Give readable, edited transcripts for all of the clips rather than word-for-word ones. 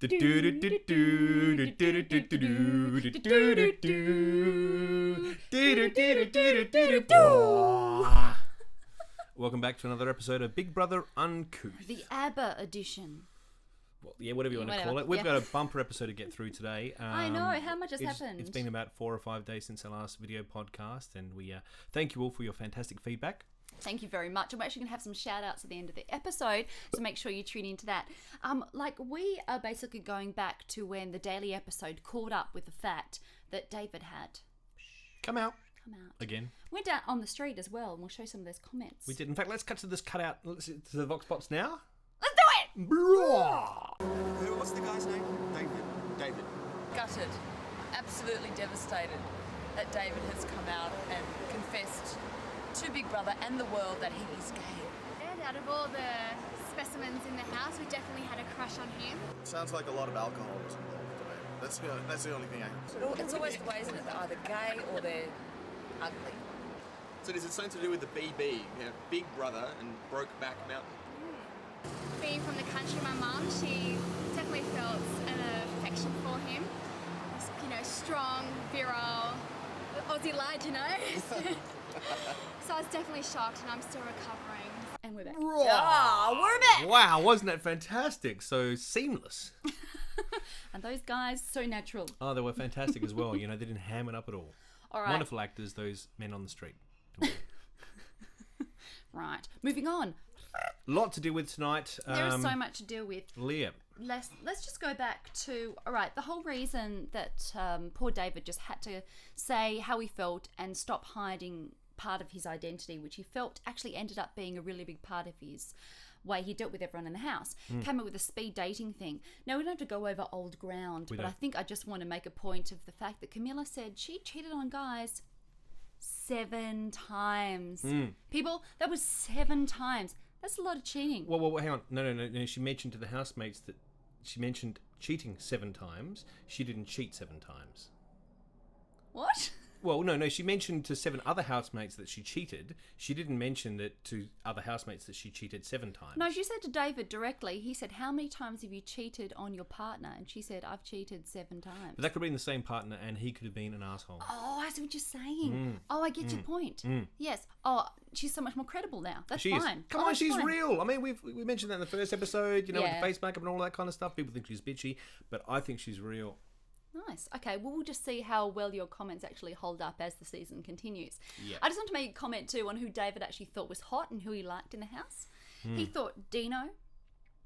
Welcome back to another episode of Big Brother Uncouth. The ABBA edition. Well, yeah, whatever you want to call it. We've got a bumper episode to get through today. I know. How much has happened? It's been about 4 or 5 days since our last video podcast, and we thank you all for your fantastic feedback. Thank you very much. I'm actually going to have some shout outs at the end of the episode, so make sure you tune into that. We are basically going back to when the daily episode caught up with the fact that David had come out again. Went out on the street as well, and we'll show some of those comments. We did. In fact, let's cut to this cutout. Let's to the Vox Pops now. Let's do it! What's the guy's name? David. Gutted, absolutely devastated that David has come out and confessed to Big Brother and the world that he is gay. And out of all the specimens in the house, we definitely had a crush on him. Sounds like a lot of alcohol was involved today. That's the only thing I can say. It's always the way, isn't it? They're either gay or they're ugly. So is it something to do with the BB, Big Brother and Brokeback Mountain? Being from the country, my mum, she definitely felt an affection for him. He's, strong, virile, Aussie lad, So I was definitely shocked, and I'm still recovering. And we're back. We're back! Wow, wasn't that fantastic? So seamless. And those guys, so natural. Oh, they were fantastic as well. They didn't ham it up at all. All right. Wonderful actors, those men on the street. Right. Moving on. Lot to deal with tonight. There is so much to deal with. Leah. Let's just go back to, all right, the whole reason that poor David just had to say how he felt and stop hiding part of his identity, which he felt actually ended up being a really big part of his way he dealt with everyone in the house, came up with a speed dating thing. Now, we don't have to go over old ground, but I think I just want to make a point of the fact that Camilla said she cheated on guys 7 times. People, that was 7 times. That's a lot of cheating. Well, hang on. No. She mentioned to the housemates that she mentioned cheating 7 times. She didn't cheat 7 times. What? Well, no. She mentioned to 7 other housemates that she cheated. She didn't mention that to other housemates that she cheated 7 times. No, she said to David directly. He said, "How many times have you cheated on your partner?" And she said, "I've cheated 7 times." But that could have been the same partner, and he could have been an asshole. Oh, I see what you're saying. Oh, I get your point. Yes. Oh, she's so much more credible now. That's fine. Come on, she's real. I mean, we mentioned that in the first episode, with the face makeup and all that kind of stuff. People think she's bitchy, but I think she's real. Nice. Okay, well, we'll just see how well your comments actually hold up as the season continues. Yeah. I just want to make a comment too on who David actually thought was hot and who he liked in the house. He thought Dino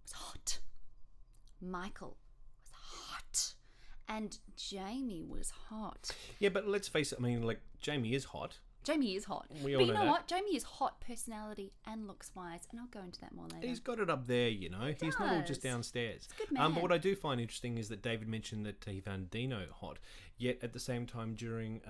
was hot. Michael was hot. And Jamie was hot. Yeah, but let's face it, I mean, Jamie is hot. Jamie is hot. We but all you know know that. what? Jamie is hot personality and looks-wise, and I'll go into that more later. He's got it up there, He's not all just downstairs. He's a good man. But what I do find interesting is that David mentioned that he found Dino hot, yet at the same time during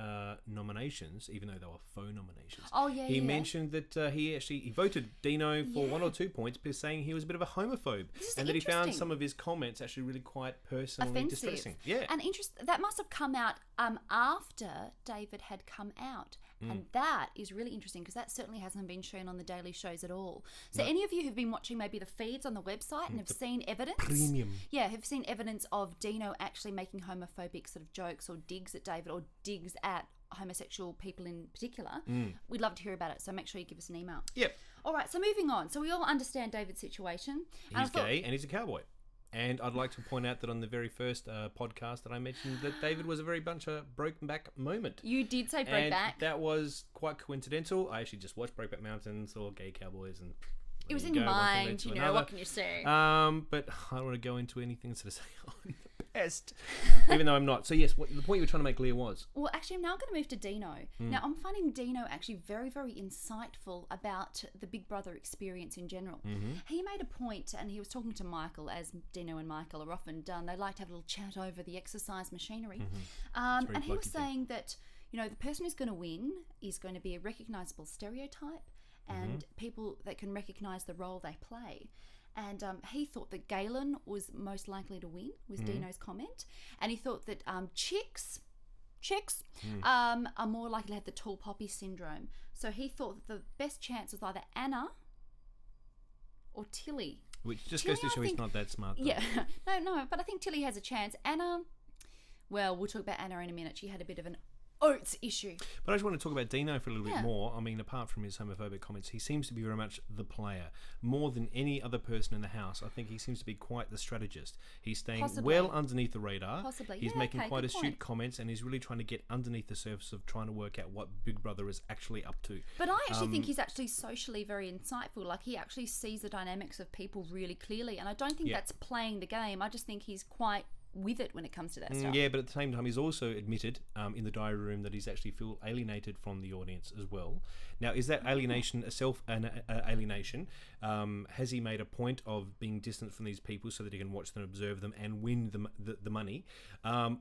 nominations, even though they were faux nominations, he mentioned that he voted Dino for 1 or 2 points, because saying he was a bit of a homophobe, and that he found some of his comments actually really quite personally offensive. distressing. Yeah, and that must have come out after David had come out. And that is really interesting, because that certainly hasn't been shown on the daily shows at all. So any of you who've been watching maybe the feeds on the website and have seen evidence, have seen evidence of Dino actually making homophobic sort of jokes or digs at David or digs at homosexual people in particular, we'd love to hear about it. So make sure you give us an email. Yep. All right, so moving on. So we all understand David's situation. He's gay and he's a cowboy. And I'd like to point out that on the very first podcast that I mentioned, that David was a very bunch of Brokeback moment. You did say And Brokeback. that was quite coincidental. I actually just watched Brokeback Mountain, saw gay cowboys, and it was in your mind, what can you say? But I don't want to go into anything to say I'm the best, even though I'm not. So yes, the point you were trying to make, Leah, was? Well, actually, now I'm going to move to Dino. Now, I'm finding Dino actually very, very insightful about the Big Brother experience in general. He made a point, and he was talking to Michael, as Dino and Michael are often done. They like to have a little chat over the exercise machinery. And he was saying that, the person who's going to win is going to be a recognisable stereotype and people that can recognise the role they play. And he thought that Galen was most likely to win, was Dino's comment. And he thought that chicks are more likely to have the tall poppy syndrome. So he thought that the best chance was either Anna or Tilly. Which just goes to show he's not that smart, though. Yeah. No, but I think Tilly has a chance. Anna, well, we'll talk about Anna in a minute. She had a bit of an oats issue. But I just want to talk about Dino for a little bit more. I mean, apart from his homophobic comments, he seems to be very much the player. More than any other person in the house, I think he seems to be quite the strategist. He's staying well underneath the radar. Possibly. He's making quite astute comments, and he's really trying to get underneath the surface of trying to work out what Big Brother is actually up to. But I actually think he's actually socially very insightful. Like, he actually sees the dynamics of people really clearly, and I don't think that's playing the game. I just think he's quite with it when it comes to that stuff. Yeah, but at the same time, he's also admitted in the diary room that he's actually feel alienated from the audience as well. Now, is that alienation a self-alienation? Has he made a point of being distant from these people so that he can watch them, observe them, and win the money?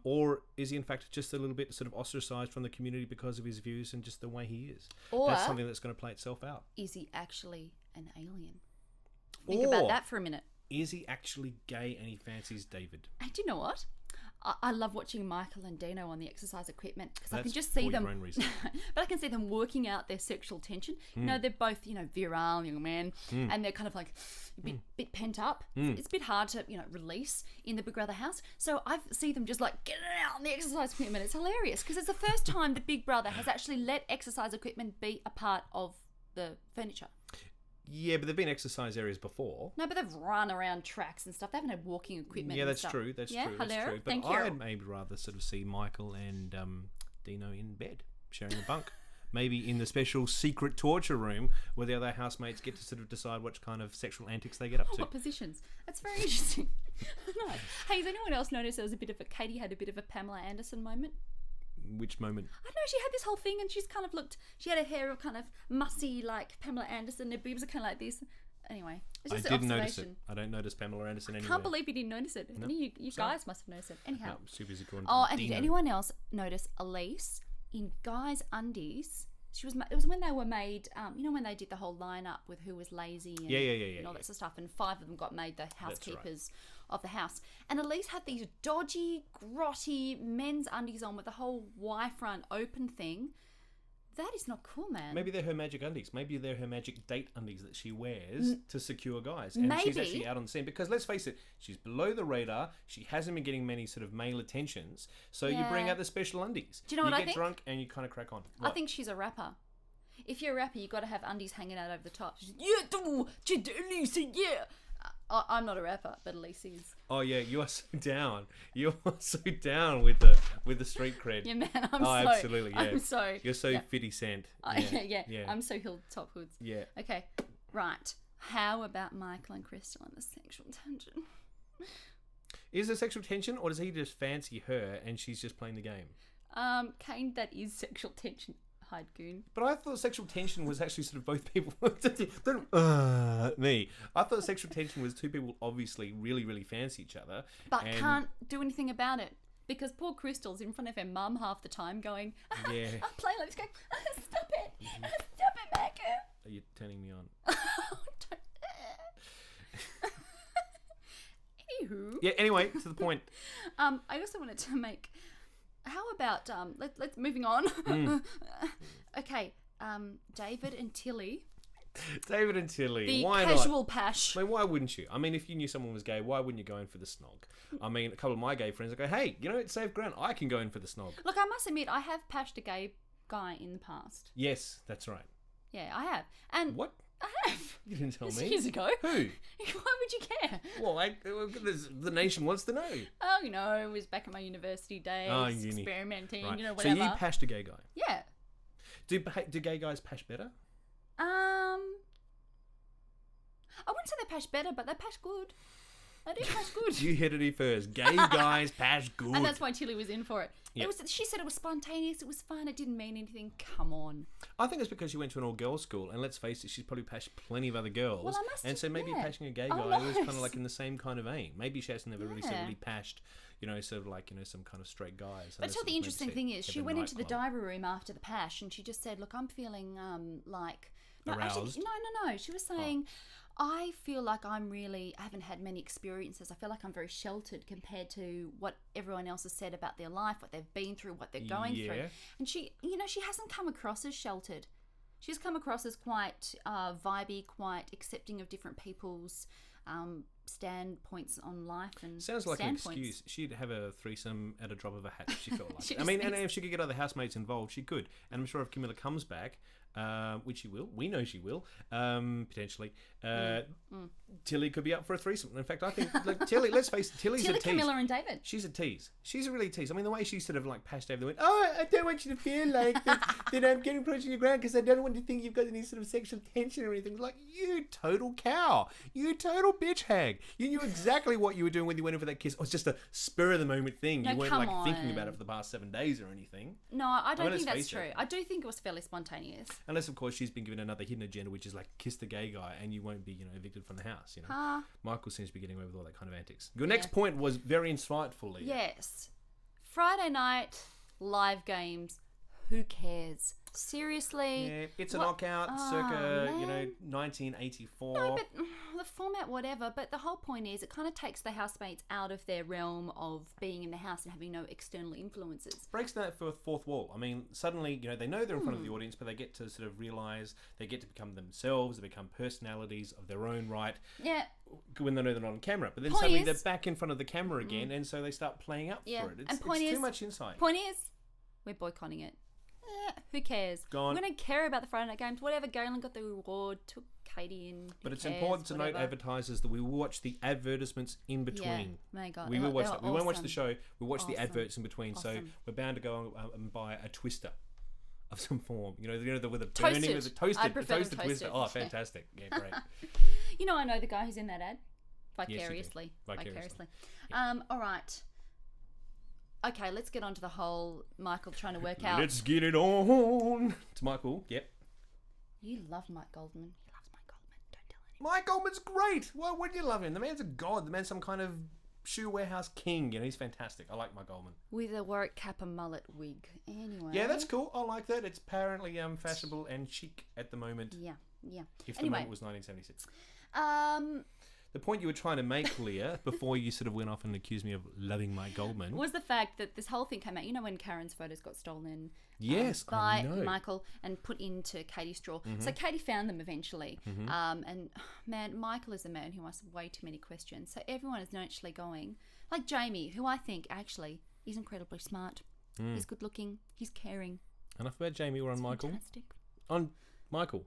Or is he, in fact, just a little bit sort of ostracised from the community because of his views and just the way he is? Or that's something that's going to play itself out. Is he actually an alien? Think about that for a minute. Is he actually gay and he fancies David? And do you know what? I love watching Michael and Dino on the exercise equipment because I can just see them. But I can see them working out their sexual tension. You know, they're both, virile young men, and they're kind of like a bit pent up. It's a bit hard to, release in the Big Brother house. So I see them just like getting out on the exercise equipment. It's hilarious because it's the first time the Big Brother has actually let exercise equipment be a part of the furniture. Yeah, but there've been exercise areas before. No, but they've run around tracks and stuff. They haven't had walking equipment. Yeah, that's and stuff. true. That's true. That's true. But I'd maybe rather sort of see Michael and Dino in bed, sharing a bunk. Maybe in the special secret torture room where the other housemates get to sort of decide which kind of sexual antics they get up to. What positions? That's very interesting. No. Hey, has anyone else noticed there was Katie had a bit of a Pamela Anderson moment? Which moment? I don't know, she had this whole thing and she's kind of she had her hair kind of mussy like Pamela Anderson, her boobs are kind of like this. Anyway, it's just I didn't notice it. I don't notice Pamela Anderson anywhere. I can't believe you didn't notice it. No. You guys must have noticed it. Anyhow. No, super busy going and did anyone else notice Elise in guys' undies? It was when they were made, when they did the whole lineup with who was lazy and, and all that sort of stuff, and 5 of them got made the housekeepers of the house. And Elise had these dodgy, grotty men's undies on with the whole Y front open thing. That is not cool, man. Maybe they're her magic undies. Maybe they're her magic date undies that she wears to secure guys. And she's actually out on the scene. Because let's face it, she's below the radar. She hasn't been getting many sort of male attentions. So you bring out the special undies. Do you know what I think? You get drunk and you kind of crack on. What? I think she's a rapper. If you're a rapper, you've got to have undies hanging out over the top. Elise, yeah. I'm not a rapper, but Elise is. Oh yeah, you are so down. You are so down with the street cred. Yeah, man. Absolutely. Yeah. I'm so. You're so 50 Cent. Yeah. I'm so hilltop hoods. Yeah. Okay. Right. How about Michael and Crystal and the sexual tension? Is there sexual tension, or does he just fancy her and she's just playing the game? Kane, that is sexual tension. Hide goon. But I thought sexual tension was actually sort of both people. Me. I thought sexual tension was two people obviously really, really fancy each other, but can't do anything about it because poor Crystal's in front of her mum half the time, going, "I'm playing like this, going, stop it, stop it, Becca." Are you turning me on? Anywho. Yeah. Anyway, to the point. I also wanted to make. How about let's moving on. Okay, David and Tilly. David and Tilly. The why casual not? pash. I mean, why wouldn't you? I mean, if you knew someone was gay, why wouldn't you go in for the snog? I mean, a couple of my gay friends I go, hey, it's safe ground. I can go in for the snog. Look, I must admit, I have pashed a gay guy in the past. Yes, that's right. Yeah, I have. And what? I have. You didn't tell me. Years ago. Who? Why would you care? Well, the nation wants to know. Oh, it was back in my university days, experimenting, right. whatever. So you pashed a gay guy? Yeah. Do gay guys pash better? I wouldn't say they pash better, but they pash good. They do pash good. You hit it first. Gay guys pash good. And that's why Tilly was in for it. Yep. She said it was spontaneous, it was fun, it didn't mean anything. Come on. I think it's because she went to an all-girls school, and let's face it, she's probably pashed plenty of other girls. Well, so maybe pashing a gay guy was kind of like in the same kind of vein. Maybe she hasn't never really pashed, sort of like, some kind of straight guys. But the interesting thing is, she went into the diary room after the pash, and she just said, look, I'm feeling like... aroused? Actually, no. She was saying... I feel like I haven't had many experiences. I feel like I'm very sheltered compared to what everyone else has said about their life, what they've been through, what they're going through. And she hasn't come across as sheltered. She's come across as quite vibey, quite accepting of different people's standpoints on life and sounds like an excuse. She'd have a threesome at a drop of a hat if she felt like it. I mean, and if she could get other housemates involved, she could. And I'm sure if Camilla comes back, which she will, we know she will, potentially, Tilly could be up for a threesome. In fact, I think, like, Tilly, let's face it, Tilly's a tease. Camilla and David. She's a tease. She's a really tease. I mean, the way she sort of like passed over the wind, I don't want you to feel like that I'm getting close to your ground because I don't want you to think you've got any sort of sexual tension or anything. Like, you total cow. You total bitch hag. You knew exactly what you were doing when you went in for that kiss. It was just a spur of the moment thing. No, you weren't like thinking about it for the past 7 days or anything. No, I don't think that's true. I do think it was fairly spontaneous. Unless, of course, she's been given another hidden agenda, which is like kiss the gay guy and you won't be, evicted from the house. Michael seems to be getting away with all that kind of antics. Your next point was very insightful, Leah. Yes. Friday night, live games. Who cares? Seriously? Yeah, it's a knockout circa, 1984. No, but the format, whatever. But the whole point is it kind of takes the housemates out of their realm of being in the house and having no external influences. Breaks that fourth wall. I mean, suddenly, they know they're in front of the audience, but they get to sort of realise they get to become themselves, they become personalities of their own right. Yeah. When they know they're not on camera. But then suddenly they're back in front of the camera again, and so they start playing up for it. It's too much insight. Point is, we're boycotting it. Who cares? Gone. We don't care about the Friday night games. Whatever, Galen got the reward, took Katie in. But it's important to note, advertisers, that we will watch the advertisements in between. Yeah, my God. We will watch that. We won't watch the show. We'll watch the adverts in between. Awesome. So we're bound to go and buy a twister of some form. With the burning, with the toasted twister. Oh, fantastic. Yeah, great. I know the guy who's in that ad. Vicariously. Yeah. All right. Okay, let's get on to the whole Michael trying to work out. Let's get it on. It's Michael, yep. You love Mike Goldman. He loves Mike Goldman. Don't tell anyone. Mike Goldman's great. Why wouldn't you love him? The man's a god. The man's some kind of shoe warehouse king. He's fantastic. I like Mike Goldman. With a Warwick Kappa mullet wig. Anyway. Yeah, that's cool. I like that. It's apparently fashionable and chic at the moment. Yeah. If the moment was 1976. The point you were trying to make, Leah, before you sort of went off and accused me of loving Mike Goldman, was the fact that this whole thing came out. When Karen's photos got stolen by Michael and put into Katie Straw. Mm-hmm. So Katie found them eventually. Mm-hmm. And man, Michael is a man who asks way too many questions. So everyone is naturally going, like Jamie, who I think actually is incredibly smart. He's good looking. He's caring. Enough about Jamie. We're on Michael. Fantastic. On Michael.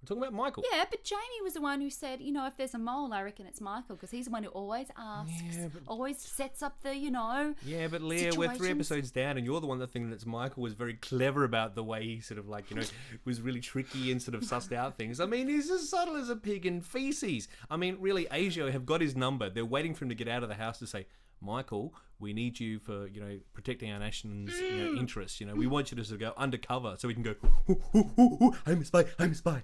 We're talking about Michael. Yeah, but Jamie was the one who said, if there's a mole, I reckon it's Michael, because he's the one who always asks, always sets up the, Yeah, but Leah, we're 3 episodes down, and you're the one that thinks that Michael was very clever about the way he sort of was really tricky and sort of sussed out things. I mean, he's as subtle as a pig in feces. I mean, really, Asio have got his number. They're waiting for him to get out of the house to say, Michael, we need you for, protecting our nation's interests. We want you to sort of go undercover so we can go, I'm a spy.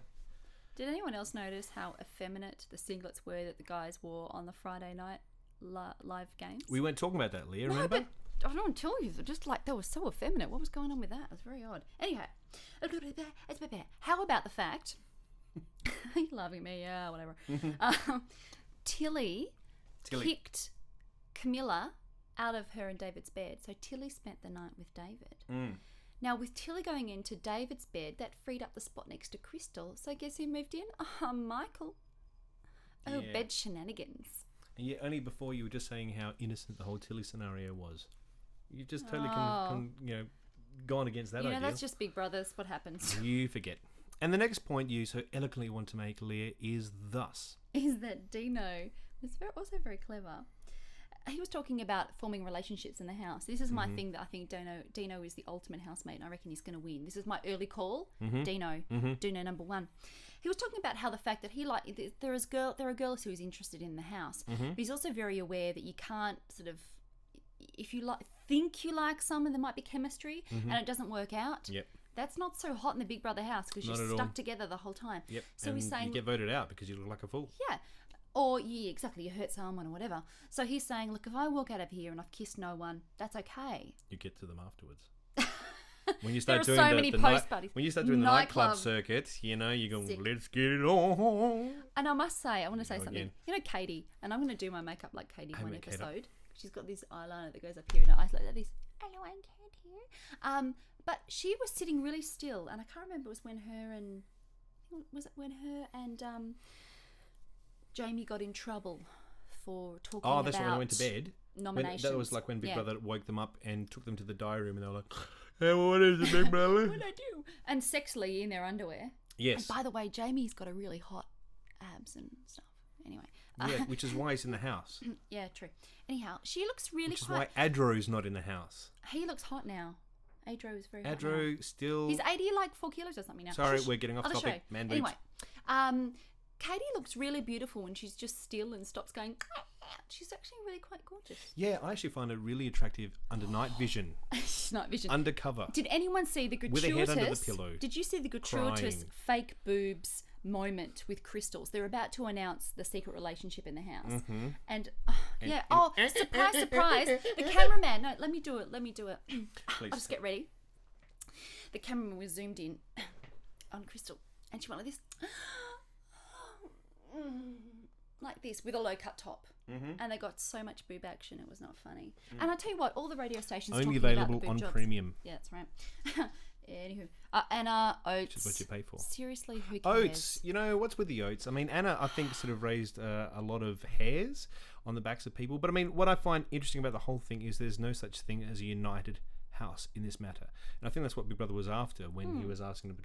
Did anyone else notice how effeminate the singlets were that the guys wore on the Friday night live games? We weren't talking about that, Leah, remember? No, but I don't tell you, just like they were so effeminate. What was going on with that? It was very odd. Anyhow, how about the fact... Are you laughing at me? Yeah, whatever. Tilly kicked Camilla out of her and David's bed. So Tilly spent the night with David. Now, with Tilly going into David's bed, that freed up the spot next to Crystal. So guess who moved in? Michael. Oh, yeah. Bed shenanigans. And yet only before you were just saying how innocent the whole Tilly scenario was. You just totally gone against that idea. That's just Big Brothers. What happens? You forget. And the next point you so eloquently want to make, Leah, is thus. Is that Dino was also very clever. He was talking about forming relationships in the house. This is my thing that I think Dino is the ultimate housemate, and I reckon he's going to win. This is my early call. Dino number one. He was talking about how the fact that there are girls who he's interested in the house, but he's also very aware that you can't sort of, if you think you like someone, there might be chemistry, and it doesn't work out. Yep. That's not so hot in the Big Brother house because you're stuck together the whole time. Yep. So and he's saying you get voted out because you look like a fool. Yeah. Or, you hurt someone or whatever. So he's saying, look, if I walk out of here and I've kissed no one, that's okay. You get to them afterwards. When you start doing when you start doing the nightclub circuit, you go, let's get it on. And I must say, I want to say something. Again. Katie, and I'm going to do my makeup like Katie one episode. She's got this eyeliner that goes up here and her eyes like this. Hello, I'm Katie. But she was sitting really still, and I can't remember, it was when her and Jamie got in trouble for talking about... Oh, that's when they went to bed? Nominations. That was like when Big Brother woke them up and took them to the diary room and they were like, hey, what is it, Big Brother? What did I do? And sexily in their underwear. Yes. And by the way, Jamie's got a really hot abs and stuff. Anyway. Yeah, which is why he's in the house. Yeah, true. Anyhow, she looks really Which is why Adro's not in the house. He looks hot now. Adro is very hot Adro now. still... He's 80 like 4 kilos or something now. Sorry, we're getting off topic. Man boobs. Anyway, Katie looks really beautiful when she's just still and stops going... She's actually really quite gorgeous. Yeah, I actually find her really attractive under night vision. Night vision. Undercover. Did anyone see the gratuitous... With a head under the pillow. Did you see the gratuitous crying. fake boobs moment with Crystals? They're about to announce the secret relationship in the house. Mm-hmm. And surprise, surprise. The cameraman... No, let me do it. I'll just get ready. The cameraman was zoomed in on Crystal. And she went like this. Like this, with a low-cut top. Mm-hmm. And they got so much boob action, it was not funny. And I tell you what, all the radio stations only talking available about the boob on jobs. premium. Yeah, that's right. Anywho, Anna Oates. Which is what you pay for. Seriously, who cares? Oates, you know, what's with the Oates? I mean, Anna, I think, sort of raised a lot of hairs on the backs of people. But I mean, what I find interesting about the whole thing is there's no such thing as a united house in this matter. And I think that's what Big Brother was after when he was asking her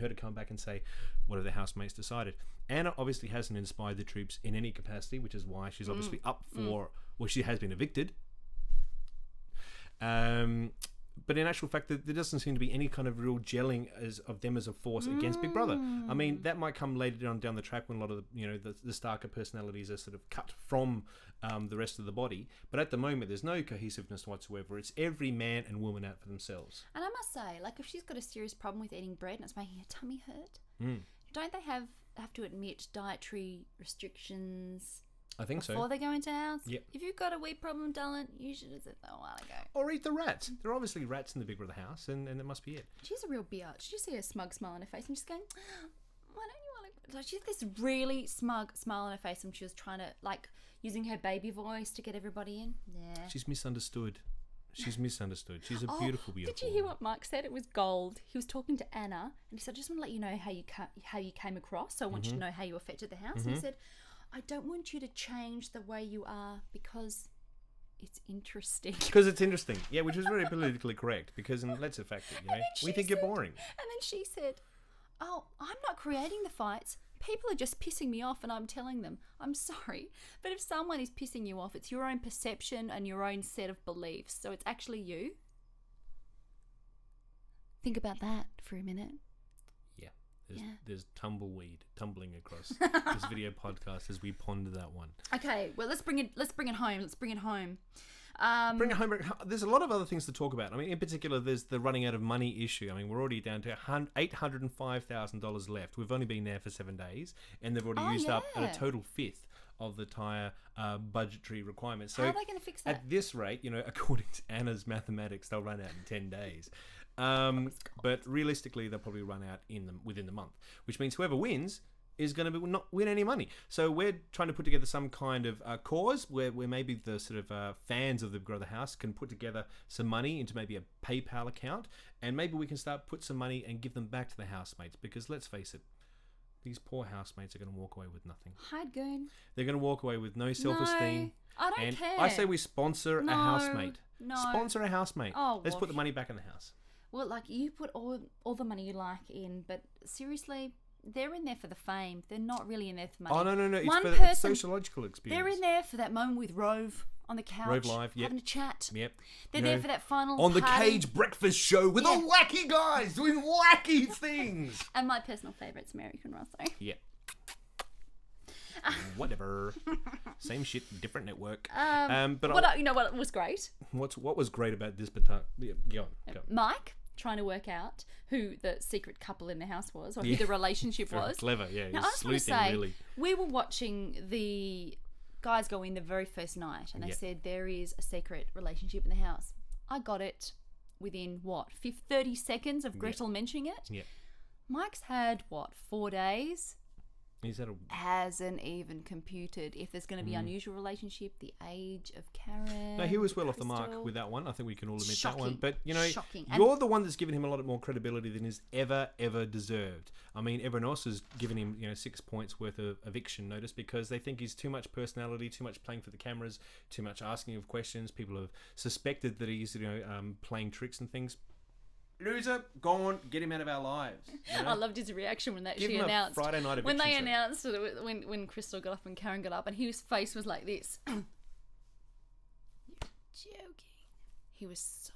to come back and say, what have the housemates decided? Anna obviously hasn't inspired the troops in any capacity, which is why she's obviously up for, well, she has been evicted. But in actual fact, there doesn't seem to be any kind of real gelling of them as a force against Big Brother. I mean, that might come later down the track when a lot of the Starker personalities are sort of cut from the rest of the body. But at the moment, there's no cohesiveness whatsoever. It's every man and woman out for themselves. And I must say, like, if she's got a serious problem with eating bread and it's making her tummy hurt, don't they have to admit dietary restrictions? I think so. Before they go into house? Yep. If you've got a wheat problem, darling, you should have said that a while ago. Or eat the rats. There are obviously rats in the Big Brother house, and that must be it. She's a real biatch. Did you see her smug smile on her face? And she's going, why don't you want to... Like, she had this really smug smile on her face and she was trying to, like, using her baby voice to get everybody in. Yeah. She's misunderstood. She's misunderstood. She's a beautiful, beautiful Did you hear woman. what Mike said? It was gold. He was talking to Anna and he said, I just want to let you know how you came across. So I want you to know how you affected the house. And he said... I don't want you to change the way you are because it's interesting. Because it's interesting. Yeah, which was very politically correct. Because let's fact it, we think you're boring. And then she said, oh, I'm not creating the fights. People are just pissing me off and I'm telling them. I'm sorry. But if someone is pissing you off, it's your own perception and your own set of beliefs. So it's actually you. Think about that for a minute. There's tumbleweed tumbling across this video podcast as we ponder that one. Okay, well let's bring it home. Bring it home. There's a lot of other things to talk about. I mean, in particular, there's the running out of money issue. I mean, we're already down to $805,000 left. We've only been there for 7 days, and they've already used up a total fifth of the entire budgetary requirements. So how are they going to fix that? At this rate, according to Anna's mathematics, they'll run out in 10 days. But realistically, they'll probably run out within the month, which means whoever wins is going to not win any money. So we're trying to put together some kind of cause where maybe the sort of fans of the Brother House can put together some money into maybe a PayPal account, and maybe we can put some money and give them back to the housemates, because let's face it, these poor housemates are going to walk away with nothing. Hide goon. They're going to walk away with no self-esteem. No, I don't care. I say we sponsor a housemate. No. Sponsor a housemate. Oh, let's put the money back in the house. Well, like, you put all the money you like in, but seriously, they're in there for the fame. They're not really in there for money. Oh, no. It's One for person, sociological experience. They're in there for that moment with Rove on the couch. Rove Live, yep. Having a chat. Yep. They're there for that final on the party. Cage breakfast show with the wacky guys doing wacky things. And my personal favourite's American Rosso. Yeah. Whatever. Same shit, different network. But you know what was great? What was great about this particular... Go on. Mike trying to work out who the secret couple in the house was, or who the relationship was. Clever, yeah. Now, I just want to say, we were watching the guys go in the very first night, and they said there is a secret relationship in the house. I got it within, 30 seconds of Gretel mentioning it? Yeah. Mike's had, 4 days hasn't even computed if there's going to be unusual relationship, the age of Karen. No, he was well off the mark with that one. I think we can all admit that one. But, Shocking. You're the one that's given him a lot more credibility than he's ever deserved. I mean, everyone else has given him, 6 points worth of eviction notice because they think he's too much personality, too much playing for the cameras, too much asking of questions. People have suspected that he's, playing tricks and things. Loser, gone, get him out of our lives. I loved his reaction when Give she him announced. A Friday night when they announced it, when Crystal got up and Karen got up, and his face was like this. You're joking. He was so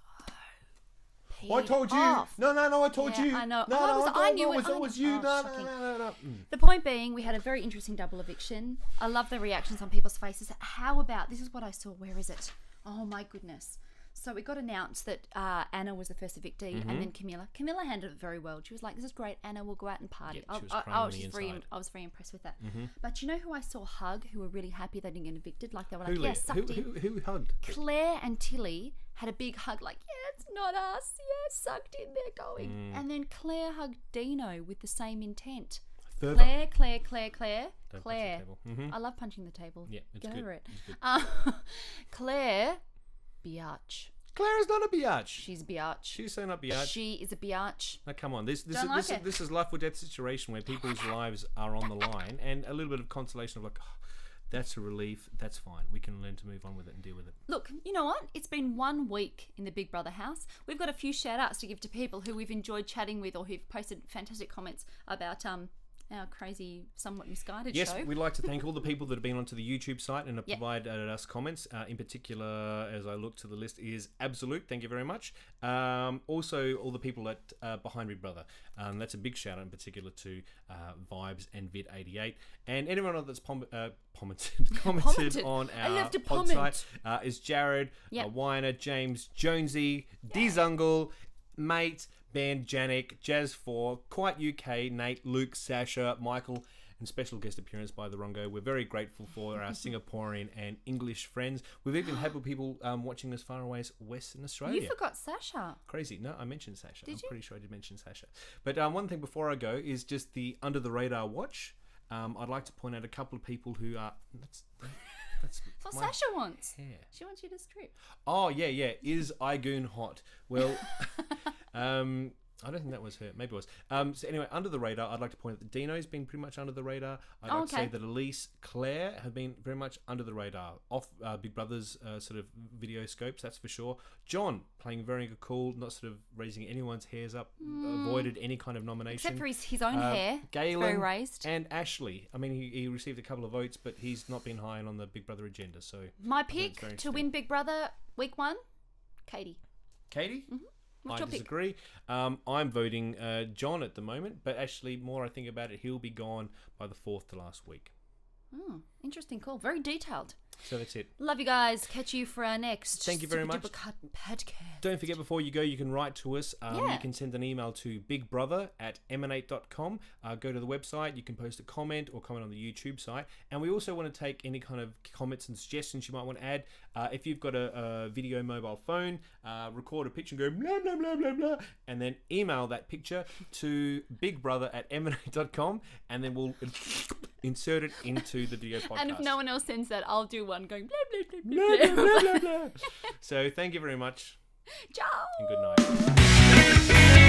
I told you. Off. No, I told you. I know. I knew it. It was you. No. The point being, we had a very interesting double eviction. I love the reactions on people's faces. How about, this is what I saw. Where is it? Oh my goodness. So it got announced that Anna was the first evictee, and then Camilla. Camilla handled it very well. She was like, "This is great, Anna. We'll go out and party." Yeah, I was very impressed with that. But you know who I saw hug? Who were really happy they didn't get evicted? Like they were like, who, "Yeah, sucked in." Who hugged? Claire and Tilly had a big hug, like, "Yeah, it's not us. Yeah, sucked in. They're going." And then Claire hugged Dino with the same intent. Further. Claire. Mm-hmm. I love punching the table. Yeah, it's Get good. over it. It's good. Claire, biatch. Claire is not a biatch. She's a biatch. She's so not biatch. She is a biatch. Now, come on. This it. is life or death situation where people's lives are on the line, and a little bit of consolation of like, that's a relief. That's fine. We can learn to move on with it and deal with it. Look, you know what? It's been 1 week in the Big Brother house. We've got a few shout outs to give to people who we've enjoyed chatting with or who've posted fantastic comments about our crazy, somewhat misguided show. Yes, we'd like to thank all the people that have been onto the YouTube site and have provided us comments. In particular, as I look to the list, is Absolute. Thank you very much. Also, all the people at Behind Big Brother. That's a big shout out in particular to Vibes and Vid88. And anyone that's commented on our pod site is Jared, Weiner, James, Jonesy, Dzungle, Mate, Ben, Janik, Jazz4, Quite UK, Nate, Luke, Sasha, Michael, and special guest appearance by the Rongo. We're very grateful for our Singaporean and English friends. We've even had people watching as far away as Western Australia. You forgot Sasha. Crazy. No, I mentioned Sasha. Did you? Pretty sure I did mention Sasha. But one thing before I go is just the Under the Radar watch. I'd like to point out a couple of people who are... That's what Sasha wants. Hair. She wants you to strip. Oh, yeah. Is Igoon hot? Well... I don't think that was her. Maybe it was. So anyway, Under the Radar, I'd like to point out that Dino's been pretty much under the radar. I'd like to say that Elise, Claire have been very much under the radar. Off Big Brother's sort of video scopes, that's for sure. John, playing very cool, not sort of raising anyone's hairs up, avoided any kind of nomination. Except for his own hair. Galen, very raised. And Ashley. I mean, he received a couple of votes, but he's not been high on the Big Brother agenda. So my pick to win Big Brother week 1, Katie. Katie? Mm-hmm. I disagree. I'm voting John at the moment, but actually, more I think about it, he'll be gone by the 4th to last week. Interesting call. Very detailed. So that's it. Love you guys. Catch you for our next. Thank you very much. Podcast. Don't forget, before you go, you can write to us. You can send an email to bigbrother@emanate.com. Go to the website. You can post a comment or comment on the YouTube site. And we also want to take any kind of comments and suggestions you might want to add. If you've got a video mobile phone, record a picture and go blah, blah, blah, blah, blah, and then email that picture to bigbrother@emanate.com, and then we'll insert it into the video podcast. And if no one else sends that, I'll do one going blah, blah, blah, blah, blah, blah, blah, blah. So thank you very much. Ciao. And good night.